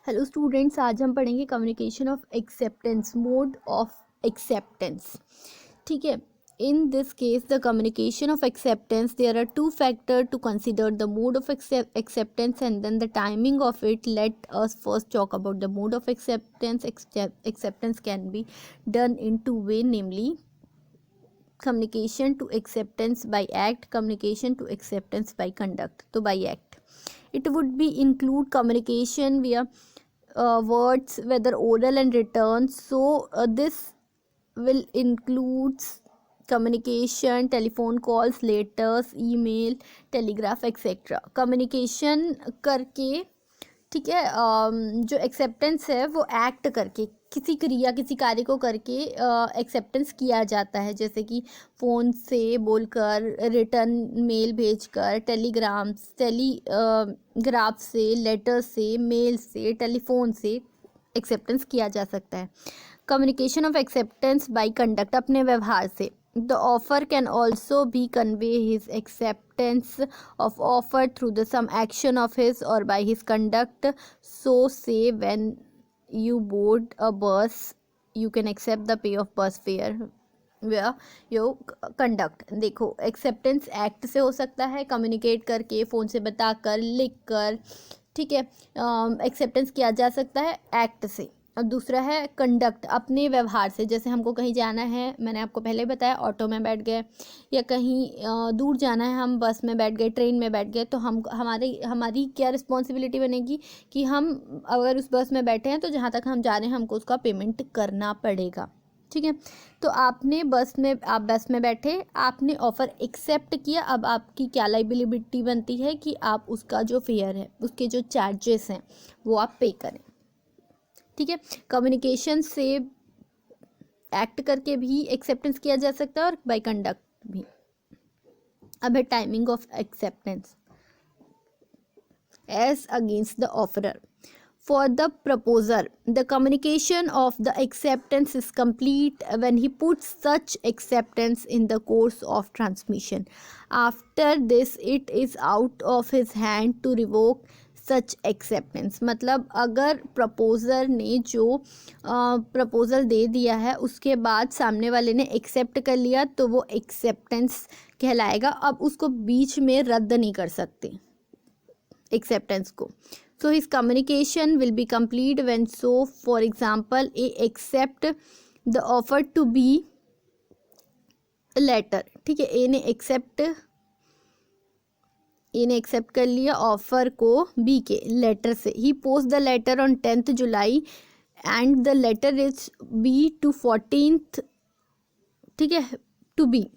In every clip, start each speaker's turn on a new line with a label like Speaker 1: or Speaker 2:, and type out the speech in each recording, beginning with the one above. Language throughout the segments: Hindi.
Speaker 1: हेलो स्टूडेंट्स, आज हम पढ़ेंगे communication of acceptance, mode of acceptance. ठीक है, in this case the communication of acceptance there are two factor to consider, the mode of acceptance and then the timing of it. Let us first talk about the mode of acceptance. Acceptance can be done in two way, namely communication to acceptance by act, communication to acceptance by conduct. तो by act it would be include communication via words, whether oral and written. So this will includes communication, telephone calls, letters, email, telegraph, etc. communication करके, ठीक है, जो एक्सेप्टेंस है वो एक्ट करके, किसी क्रिया किसी कार्य को करके एक्सेप्टेंस किया जाता है, जैसे कि फ़ोन से बोलकर, रिटर्न मेल भेजकर, टेलीग्राफ से, लेटर से, मेल से, टेलीफोन से एक्सेप्टेंस किया जा सकता है। Communication of acceptance by conduct, अपने व्यवहार से। The offer can also be convey his acceptance of offer through the some action of his or by his conduct. So say when you board a bus, you can accept the pay of bus fare where you conduct. देखो, एक्सेप्टेंस एक्ट से हो सकता है, कम्युनिकेट करके, फ़ोन से बताकर, लिख कर, ठीक है, एक्सेप्टेंस किया जा सकता है एक्ट से। और दूसरा है कंडक्ट, अपने व्यवहार से, जैसे हमको कहीं जाना है, मैंने आपको पहले बताया, ऑटो में बैठ गए, या कहीं दूर जाना है, हम बस में बैठ गए, ट्रेन में बैठ गए, तो हम हमारी क्या रिस्पॉन्सिबिलिटी बनेगी कि हम अगर उस बस में बैठे हैं तो जहाँ तक हम जा रहे हैं हमको उसका पेमेंट करना पड़ेगा। ठीक है, तो आप बस में बैठे, आपने ऑफ़र एक्सेप्ट किया, अब आपकी क्या लाइबिलिटी बनती है कि आप उसका जो फेयर है, उसके जो चार्जेस हैं वो आप पे करें। ठीक है, कम्युनिकेशन से एक्ट करके भी एक्सेप्टेंस किया जा सकता है और बाय कंडक्ट भी। अब है timing of acceptance as against the offeror. For the proposer, the communication of the acceptance is complete when he puts such acceptance in the course of transmission. After this, it is out of his hand to revoke such acceptance. मतलब अगर प्रपोज़र ने जो प्रपोज़ल दे दिया है उसके बाद सामने वाले ने एक्सेप्ट कर लिया तो वो एक्सेप्टेंस कहलाएगा। अब उसको बीच में रद्द नहीं कर सकते एक्सेप्टेंस को। So his communication will be complete when, so for example, A accept the offer to B letter। ठीक है, ए ने एक्सेप्ट कर लिया ऑफर को बी के लेटर से। He posts the letter on 10th July and the letter is B to 14th, ठीक है, to B.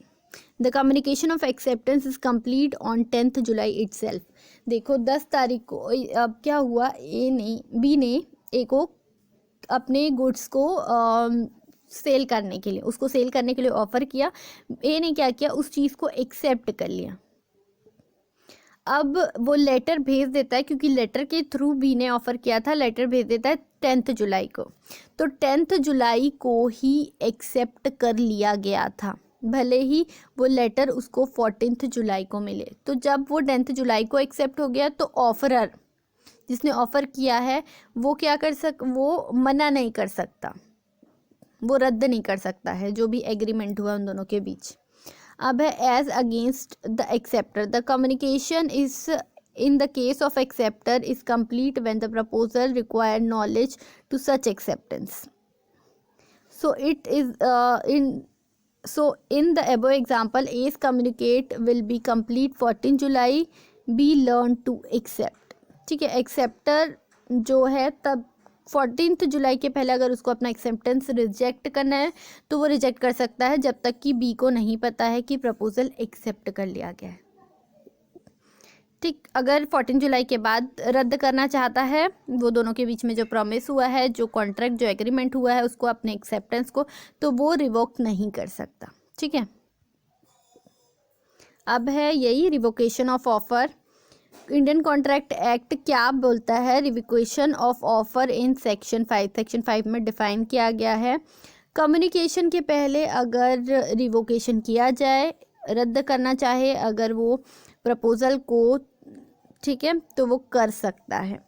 Speaker 1: The communication of acceptance is complete on 10th July itself. देखो 10 तारीख को अब क्या हुआ, बी ने ए को अपने गुड्स को सेल करने के लिए, उसको सेल करने के लिए ऑफ़र किया। ए ने क्या किया, उस चीज़ को एक्सेप्ट कर लिया। अब वो लेटर भेज देता है, क्योंकि लेटर के थ्रू बी ने ऑफ़र किया था, लेटर भेज देता है 10th जुलाई को। तो 10th जुलाई को ही एक्सेप्ट कर लिया गया था, भले ही वो लेटर उसको 14th जुलाई को मिले। तो जब वो 10th जुलाई को एक्सेप्ट हो गया तो ऑफरर, जिसने ऑफ़र किया है, वो क्या वो मना नहीं कर सकता, वो रद्द नहीं कर सकता है जो भी एग्रीमेंट हुआ उन दोनों के बीच। अब है as against the acceptor. The communication is in the case of acceptor is complete when the proposal require knowledge to such acceptance. So it is in the above example, A's communicate will be complete 14 July, B learn to accept। ठीक है, एक्सेप्टर जो है तब 14th जुलाई के पहले अगर उसको अपना एक्सेप्टेंस रिजेक्ट करना है तो वो रिजेक्ट कर सकता है, जब तक कि बी को नहीं पता है कि प्रपोजल एक्सेप्ट कर लिया गया है। ठीक, अगर 14 जुलाई के बाद रद्द करना चाहता है, वो दोनों के बीच में जो प्रॉमिस हुआ है, जो कॉन्ट्रैक्ट, जो एग्रीमेंट हुआ है उसको, अपने एक्सेप्टेंस को, तो वो रिवोक नहीं कर सकता। ठीक है, अब है यही revocation of offer. Indian contract act क्या बोलता है, revocation of offer in section 5 में डिफाइन किया गया है। कम्युनिकेशन के पहले अगर रिवोकेशन किया जाए, रद्द करना चाहे अगर वो प्रपोज़ल को, ठीक है, तो वो कर सकता है।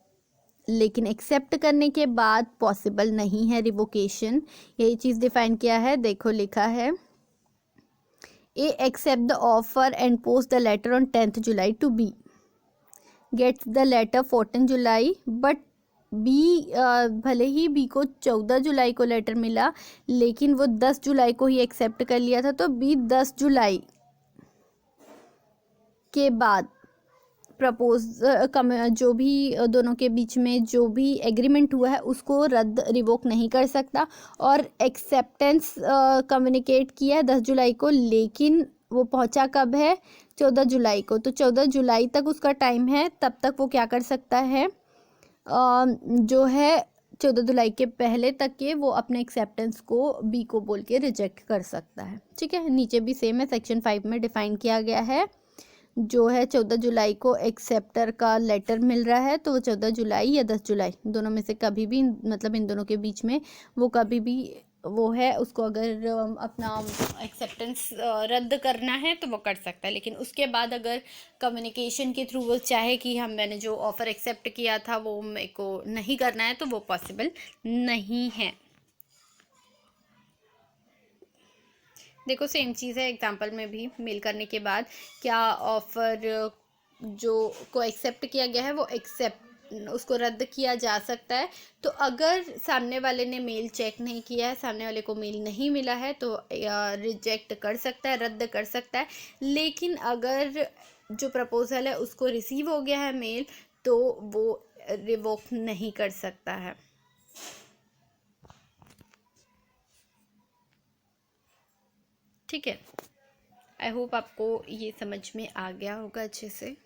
Speaker 1: लेकिन एक्सेप्ट करने के बाद पॉसिबल नहीं है रिवोकेशन। यही चीज़ डिफाइन किया है, देखो लिखा है A accept the offer and post the letter on 10th July to be, gets the letter 14 July, but B भले ही बी को 14 जुलाई को लेटर मिला लेकिन वो 10 जुलाई को ही एक्सेप्ट कर लिया था, तो बी 10 जुलाई के बाद प्रपोज जो भी दोनों के बीच में जो भी एग्रीमेंट हुआ है उसको रद्द रिवोक नहीं कर सकता। और एक्सेप्टेंस कम्युनिकेट किया है 10 जुलाई को, लेकिन वो पहुंचा कब है, 14 जुलाई को, तो 14 जुलाई तक उसका टाइम है, तब तक वो क्या कर सकता है, जो है 14 जुलाई के पहले तक के वो अपने एक्सेप्टेंस को बी को बोल के रिजेक्ट कर सकता है। ठीक है, नीचे भी सेम है, सेक्शन 5 में डिफाइन किया गया है। जो है 14 जुलाई को एक्सेप्टर का लेटर मिल रहा है तो वो 14 जुलाई या 10 जुलाई दोनों में से कभी भी, मतलब इन दोनों के बीच में वो कभी भी वो है, उसको अगर अपना एक्सेप्टेंस रद्द करना है तो वो कर सकता है। लेकिन उसके बाद अगर कम्युनिकेशन के थ्रू वो चाहे कि मैंने जो ऑफ़र एक्सेप्ट किया था वो मेरे को नहीं करना है, तो वो पॉसिबल नहीं है। देखो सेम चीज़ है एग्जाम्पल में भी, मेल करने के बाद क्या ऑफ़र जो को एक्सेप्ट किया गया है वो उसको रद्द किया जा सकता है। तो अगर सामने वाले ने मेल चेक नहीं किया है, सामने वाले को मेल नहीं मिला है, तो रिजेक्ट कर सकता है, रद्द कर सकता है। लेकिन अगर जो प्रपोज़ल है उसको रिसीव हो गया है मेल, तो वो रिवोक नहीं कर सकता है। ठीक है, आई होप आपको ये समझ में आ गया होगा अच्छे से।